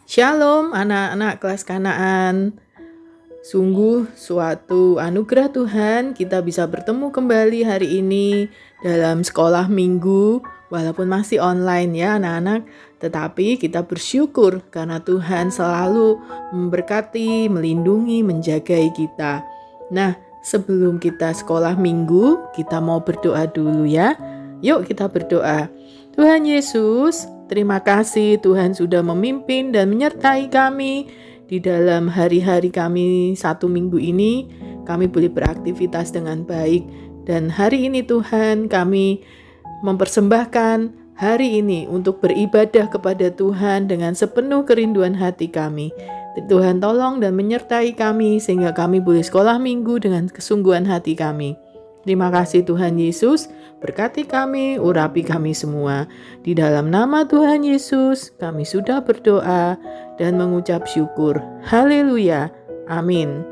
Shalom anak-anak kelas Kanaan. Sungguh suatu anugerah Tuhan kita bisa bertemu kembali hari ini dalam sekolah minggu walaupun masih online ya anak-anak. Tetapi kita bersyukur karena Tuhan selalu memberkati, melindungi, menjagai kita. Nah, sebelum kita sekolah minggu, kita mau berdoa dulu ya. Yuk kita berdoa. Tuhan Yesus, terima kasih Tuhan sudah memimpin dan menyertai kami di dalam hari-hari kami satu minggu ini. Kami boleh beraktivitas dengan baik. Dan hari ini Tuhan kami mempersembahkan hari ini untuk beribadah kepada Tuhan dengan sepenuh kerinduan hati kami. Tuhan tolong dan menyertai kami sehingga kami boleh sekolah minggu dengan kesungguhan hati kami. Terima kasih Tuhan Yesus, berkati kami, urapi kami semua. Di dalam nama Tuhan Yesus, kami sudah berdoa dan mengucap syukur. Haleluya, amin.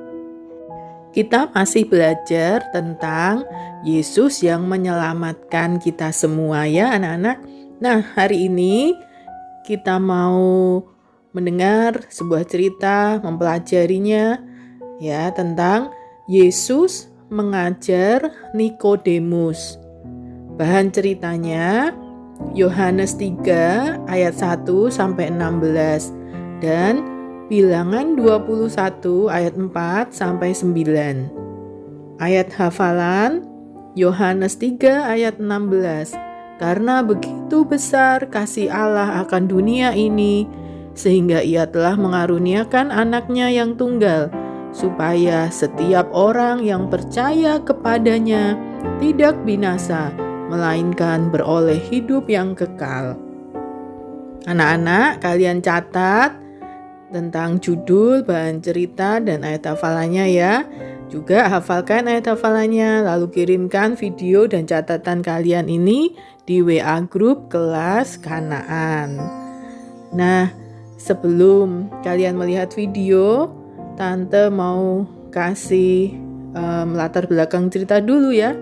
Kita masih belajar tentang Yesus yang menyelamatkan kita semua ya anak-anak. Nah, hari ini kita mau mendengar sebuah cerita, mempelajarinya ya tentang Yesus mengajar Nikodemus. Bahan ceritanya Yohanes 3 ayat 1 sampai 16 dan Bilangan 21 ayat 4 sampai 9. Ayat hafalan Yohanes 3 ayat 16. Karena begitu besar kasih Allah akan dunia ini sehingga Ia telah mengaruniakan anaknya yang tunggal supaya setiap orang yang percaya kepadanya tidak binasa, melainkan beroleh hidup yang kekal. Anak-anak, kalian catat tentang judul, bahan cerita, dan ayat hafalannya ya. Juga hafalkan ayat hafalannya, lalu kirimkan video dan catatan kalian ini di WA grup kelas Kanaan. Nah, sebelum kalian melihat video, Tante mau kasih latar belakang cerita dulu ya.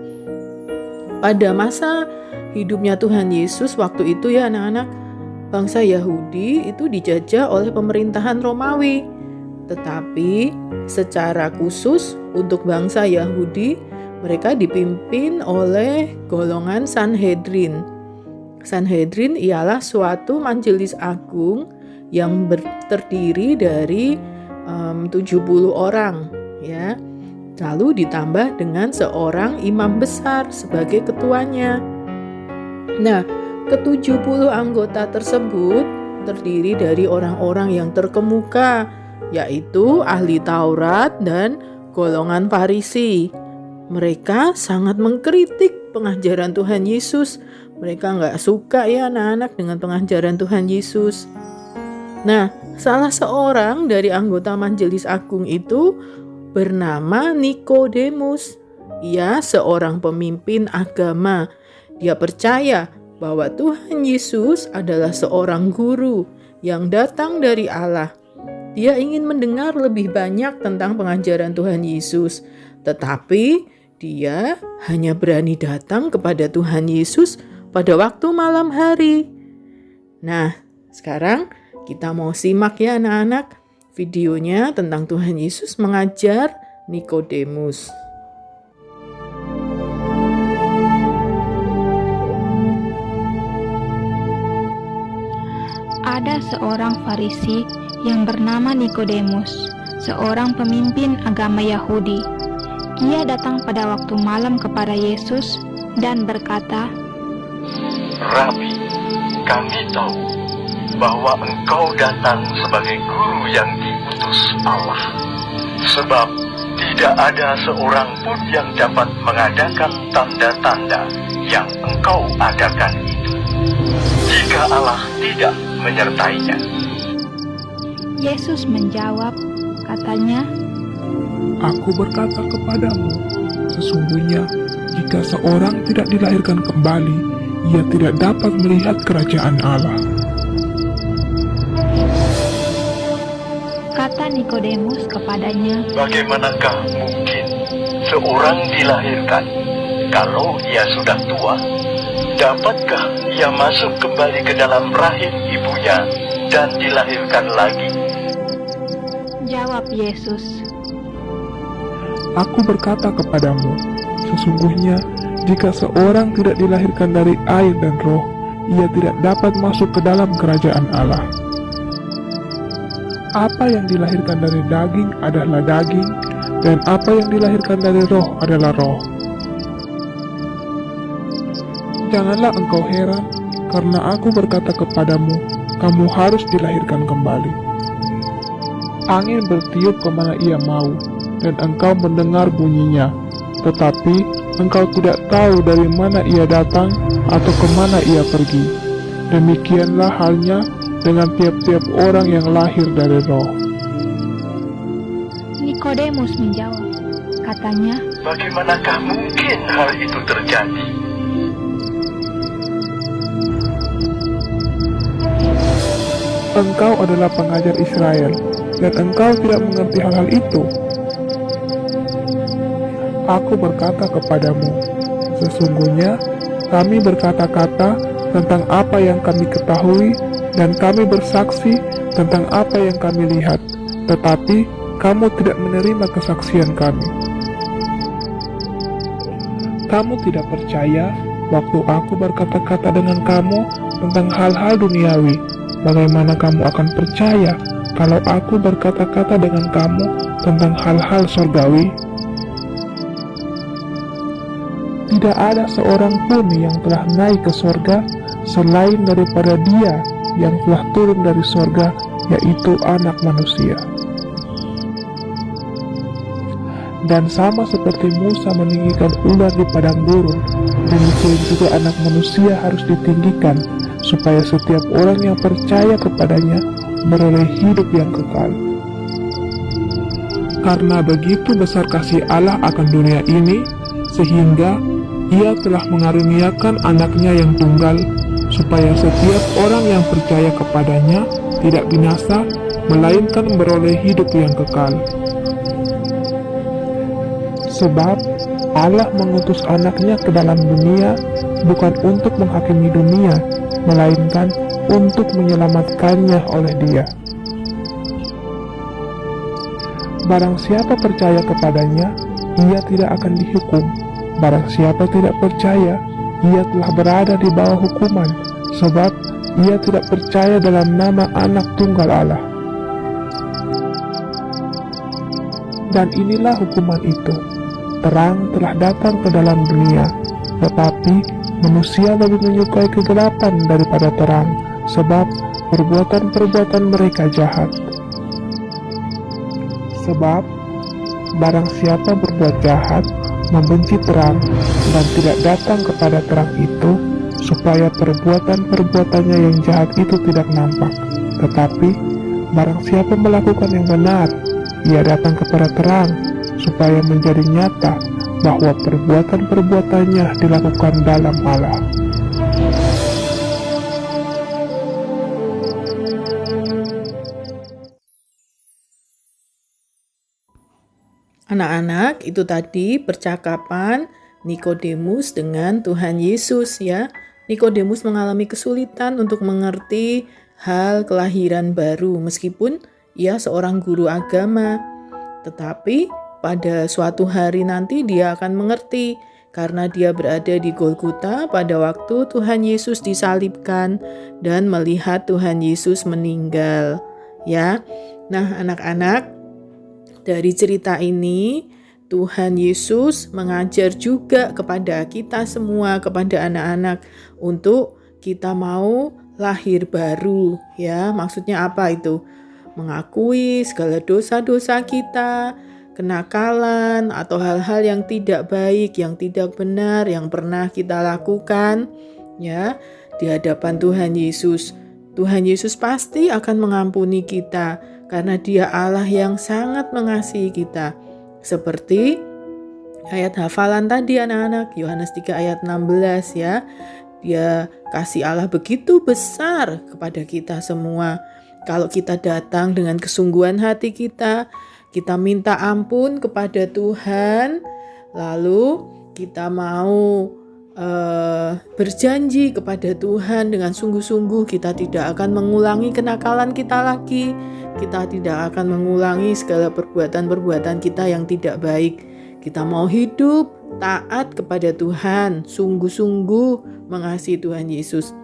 Pada masa hidupnya Tuhan Yesus waktu itu ya anak-anak, bangsa Yahudi itu dijajah oleh pemerintahan Romawi. Tetapi secara khusus untuk bangsa Yahudi, mereka dipimpin oleh golongan Sanhedrin. Sanhedrin ialah suatu majelis agung yang terdiri dari 70 orang ya. Lalu ditambah dengan seorang imam besar sebagai ketuanya. Nah, ke-70 anggota tersebut terdiri dari orang-orang yang terkemuka, yaitu ahli Taurat dan golongan Farisi. Mereka sangat mengkritik pengajaran Tuhan Yesus. Mereka nggak suka ya anak-anak dengan pengajaran Tuhan Yesus. Nah, salah seorang dari anggota majelis agung itu bernama Nikodemus. Ia seorang pemimpin agama. Dia percaya bahwa Tuhan Yesus adalah seorang guru yang datang dari Allah. Dia ingin mendengar lebih banyak tentang pengajaran Tuhan Yesus, tetapi dia hanya berani datang kepada Tuhan Yesus pada waktu malam hari. Nah, sekarang kita mau simak ya anak-anak videonya tentang Tuhan Yesus mengajar Nikodemus. Ada seorang Farisi yang bernama Nikodemus, seorang pemimpin agama Yahudi. Ia datang pada waktu malam kepada Yesus dan berkata, Rabi, kami tahu bahwa engkau datang sebagai guru yang diutus Allah. Sebab tidak ada seorang pun yang dapat mengadakan tanda-tanda yang engkau adakan itu, jika Allah tidak menyertainya. Yesus menjawab, katanya, Aku berkata kepadamu, sesungguhnya jika seorang tidak dilahirkan kembali, ia tidak dapat melihat kerajaan Allah. Kata Nikodemus kepadanya, Bagaimanakah mungkin seorang dilahirkan kalau ia sudah tua? Dapatkah ia masuk kembali ke dalam rahim ibunya dan dilahirkan lagi? Jawab Yesus, Aku berkata kepadamu, sesungguhnya jika seorang tidak dilahirkan dari air dan roh, ia tidak dapat masuk ke dalam kerajaan Allah. Apa yang dilahirkan dari daging adalah daging, dan apa yang dilahirkan dari roh adalah roh. Janganlah engkau heran, karena aku berkata kepadamu, kamu harus dilahirkan kembali. Angin bertiup kemana ia mau, dan engkau mendengar bunyinya, tetapi engkau tidak tahu dari mana ia datang atau kemana ia pergi. Demikianlah halnya dengan tiap-tiap orang yang lahir dari roh. Nikodemus menjawab, katanya, Bagaimanakah mungkin hal itu terjadi? Engkau adalah pengajar Israel, dan engkau tidak mengerti hal-hal itu. Aku berkata kepadamu, sesungguhnya kami berkata-kata tentang apa yang kami ketahui, dan kami bersaksi tentang apa yang kami lihat, tetapi kamu tidak menerima kesaksian kami. Kamu tidak percaya waktu aku berkata-kata dengan kamu tentang hal-hal duniawi. Bagaimana kamu akan percaya kalau aku berkata-kata dengan kamu tentang hal-hal surgawi? Tidak ada seorang pun yang telah naik ke surga selain daripada Dia yang telah turun dari surga, yaitu Anak Manusia. Dan sama seperti Musa meninggikan ular di padang gurun, demikian juga Anak Manusia harus ditinggikan, supaya setiap orang yang percaya kepadanya beroleh hidup yang kekal. Karena begitu besar kasih Allah akan dunia ini, sehingga Ia telah mengaruniakan anaknya yang tunggal, supaya setiap orang yang percaya kepadanya tidak binasa, melainkan beroleh hidup yang kekal. Sebab Allah mengutus anaknya ke dalam dunia, bukan untuk menghakimi dunia, melainkan untuk menyelamatkannya oleh Dia. Barang siapa percaya kepadanya, ia tidak akan dihukum. Barang siapa tidak percaya, ia telah berada di bawah hukuman, sebab ia tidak percaya dalam nama Anak Tunggal Allah. Dan inilah hukuman itu, terang telah datang ke dalam dunia, tetapi manusia lebih menyukai kegelapan daripada terang, sebab perbuatan-perbuatan mereka jahat. Sebab barang siapa berbuat jahat, membenci terang, dan tidak datang kepada terang itu, supaya perbuatan-perbuatannya yang jahat itu tidak nampak. Tetapi barang siapa melakukan yang benar, ia datang kepada terang, supaya menjadi nyata bahwa perbuatan-perbuatannya dilakukan dalam Allah. Anak-anak, itu tadi percakapan Nikodemus dengan Tuhan Yesus ya. Nikodemus mengalami kesulitan untuk mengerti hal kelahiran baru meskipun ia seorang guru agama. Tetapi pada suatu hari nanti dia akan mengerti karena dia berada di Golgota pada waktu Tuhan Yesus disalibkan dan melihat Tuhan Yesus meninggal ya. Nah, anak-anak, dari cerita ini, Tuhan Yesus mengajar juga kepada kita semua, kepada anak-anak, untuk kita mau lahir baru. Ya, maksudnya apa itu? Mengakui segala dosa-dosa kita, kenakalan, atau hal-hal yang tidak baik, yang tidak benar, yang pernah kita lakukan, ya, di hadapan Tuhan Yesus. Tuhan Yesus pasti akan mengampuni kita, karena Dia Allah yang sangat mengasihi kita. Seperti ayat hafalan tadi anak-anak, Yohanes 3 ayat 16 ya. Dia kasih Allah begitu besar kepada kita semua. Kalau kita datang dengan kesungguhan hati kita minta ampun kepada Tuhan, lalu kita mau berjanji kepada Tuhan dengan sungguh-sungguh kita tidak akan mengulangi kenakalan kita lagi. Kita tidak akan mengulangi segala perbuatan-perbuatan kita yang tidak baik. Kita mau hidup taat kepada Tuhan, sungguh-sungguh mengasihi Tuhan Yesus.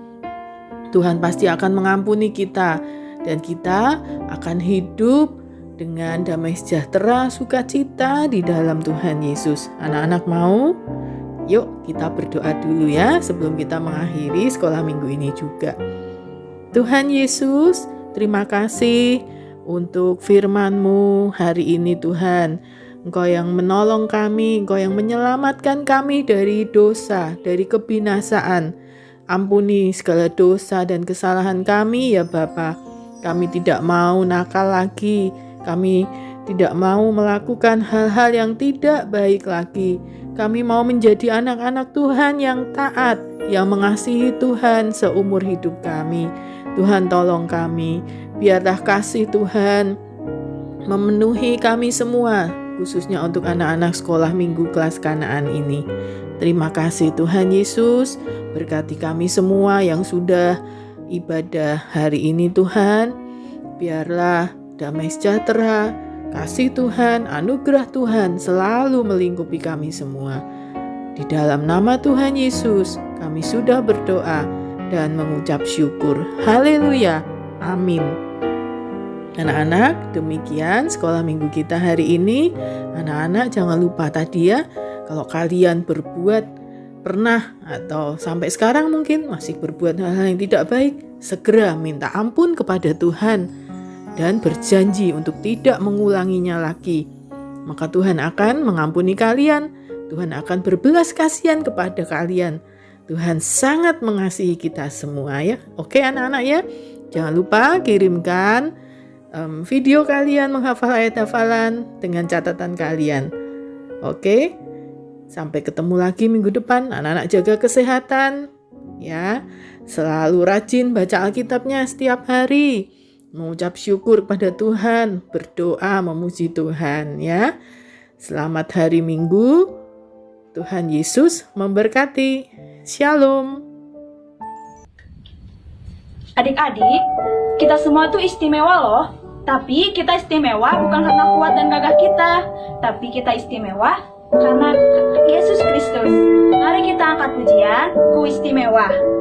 Tuhan pasti akan mengampuni kita dan kita akan hidup dengan damai sejahtera, sukacita di dalam Tuhan Yesus. Anak-anak mau? Yuk kita berdoa dulu ya sebelum kita mengakhiri sekolah minggu ini juga. Tuhan Yesus, terima kasih untuk firman-Mu hari ini Tuhan. Engkau yang menolong kami, Engkau yang menyelamatkan kami dari dosa, dari kebinasaan. Ampuni segala dosa dan kesalahan kami ya Bapa. Kami tidak mau nakal lagi, kami tidak mau melakukan hal-hal yang tidak baik lagi. Kami mau menjadi anak-anak Tuhan yang taat, yang mengasihi Tuhan seumur hidup kami. Tuhan tolong kami, biarlah kasih Tuhan memenuhi kami semua, khususnya untuk anak-anak sekolah minggu kelas Kanaan ini. Terima kasih Tuhan Yesus, berkati kami semua yang sudah ibadah hari ini Tuhan. Biarlah damai sejahtera, kasih Tuhan, anugerah Tuhan selalu melingkupi kami semua. Di dalam nama Tuhan Yesus, kami sudah berdoa dan mengucap syukur. Haleluya. Amin. Anak-anak, demikian sekolah minggu kita hari ini. Anak-anak jangan lupa tadi ya, kalau kalian pernah atau sampai sekarang mungkin masih berbuat hal-hal yang tidak baik, segera minta ampun kepada Tuhan dan berjanji untuk tidak mengulanginya lagi. Maka Tuhan akan mengampuni kalian, Tuhan akan berbelas kasihan kepada kalian. Tuhan sangat mengasihi kita semua ya. Oke anak-anak ya, jangan lupa kirimkan video kalian menghafal ayat hafalan dengan catatan kalian. Oke, sampai ketemu lagi minggu depan. Anak-anak jaga kesehatan ya, selalu rajin baca Alkitabnya setiap hari, mengucap syukur kepada Tuhan, berdoa memuji Tuhan ya. Selamat hari Minggu. Tuhan Yesus memberkati. Shalom. Adik-adik, kita semua tuh istimewa loh. Tapi kita istimewa bukan karena kuat dan gagah kita, tapi kita istimewa karena Yesus Kristus. Mari kita angkat pujian, Ku Istimewa.